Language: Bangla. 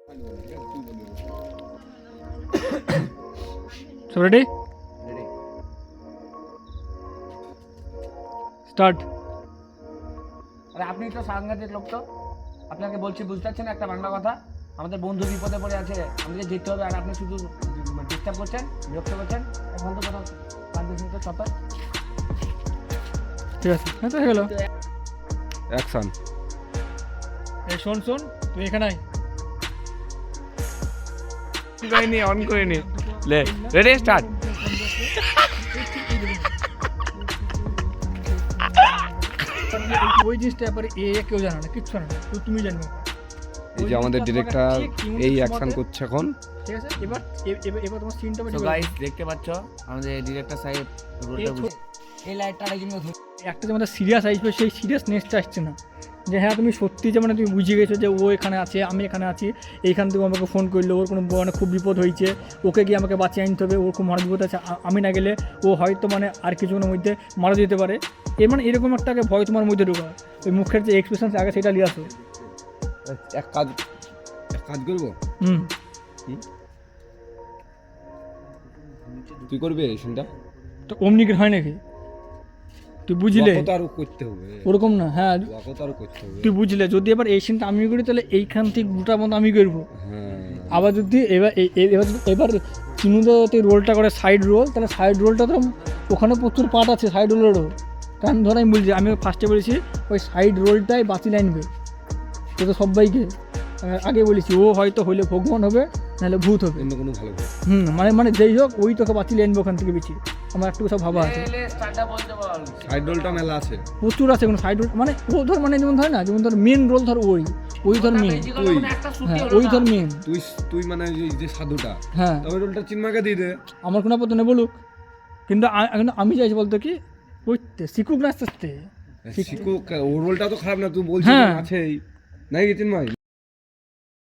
So ready? Start. আরে আপনি তো সাংঘাতিক লোক, তো আপনাকে বলছি বুঝতে পারছেন একটা বাংলা কথা, আমাদের বন্ধু বিপদে পড়ে আছে, আমাদের যেতে হবে, আর আপনি শুধু ডিস্টার্ব করছেন, বিরক্ত করছেন। এখন তো কথা কান্দিতে চত ঠিক আছে, হ্যাঁ তো হয়ে গেল। অ্যাকশন। এই শোন তুই এখানে আয়। নি অন করে নি লে রেডি স্টার্ট। ওই জিনিসটা ব্যাপারে কেউ জানে না, কিচ্ছু জানে না, তুমি জানবে। এই যে আমাদের ডিরেক্টর এই অ্যাকশন করছে এখন। ঠিক আছে, এবার এবার তোমার সিনটা তো গাইস দেখতে পাচ্ছ আমাদের ডিরেক্টর সাহেব রোলটা বুঝে এই লাইটটা আরেকজন একটা যে আমাদের সিরিয়াস আসবে, সেই সিরিয়াসনেসটা আসছে না। যে হ্যাঁ তুমি সত্যি যে মানে তুমি বুঝে গেছো যে ও এখানে আছে, আমি এখানে আছি, এইখান থেকে আমাকে ফোন করলো, ওর কোনো মানে খুব বিপদ হয়েছে, ওকে গিয়ে আমাকে বাঁচিয়ে আনতে হবে, ওর খুব মারা বিপদ আছে, আমি না গেলে ও হয়তো মানে আর কিছুক্ষণের মধ্যে মারা যেতে পারে। এর মানে এরকম একটা ভয় তোমার মধ্যে ঢোকা, ওই মুখের যে এক্সপ্রেশন আগে সেটা নিয়ে আসো। এক কাজ করবো। তুই করবি এই সিনটা? তো অমনিকের হয় নাকি? তুই বুঝলে আরো করতে হবে ওরকম না। হ্যাঁ আরো করতে হবে। তুই বুঝলে, যদি এবার এই সিনটা আমি করি তাহলে এইখান থেকে গোটা মতো আমি করবো। আবার যদি এবার চিনুদাতে রোলটা করে সাইড রোল, তাহলে সাইড রোলটা তো ওখানে প্রচুর পার্ট আছে সাইড রোলেরও। কারণ ধর আমি বলছি, আমি ফার্স্টে বলেছি ওই সাইড রোলটাই বাঁচিয়ে আনবে তো সবাইকে আগে বলেছি, ও হয়তো হইলে ভগবান হবে, নাহলে ভূত হবে, অন্য কোনো ভালো মানে যেই হোক ওই তোকে বাঁচিয়ে আনবে ওখান থেকে বেশি। আমার একটু সব ভাবা আছে। সাইড রোলটা মেলা আছে, প্রচুর আছে কোনো সাইড রোল, মানে ও ধর মানে যেমন ধর না, যেমন ধর মেন রোল ধর ওই ধর মেন, হ্যাঁ ওই ধর মেন তুই মানে যে সাধুটা, হ্যাঁ তবে রোলটা চিন্মাকে দিয়ে দে। আমার কোনো আপত্তি নেই বলুক, কিন্তু আমি চাইছি বলতো কি বুঝতে শিখুক না আস্তে আস্তে। শিখুক, ওর রোলটা তো খারাপ না, তুই বলছিস হ্যাঁ। আছেই নাকি চিন্ময়?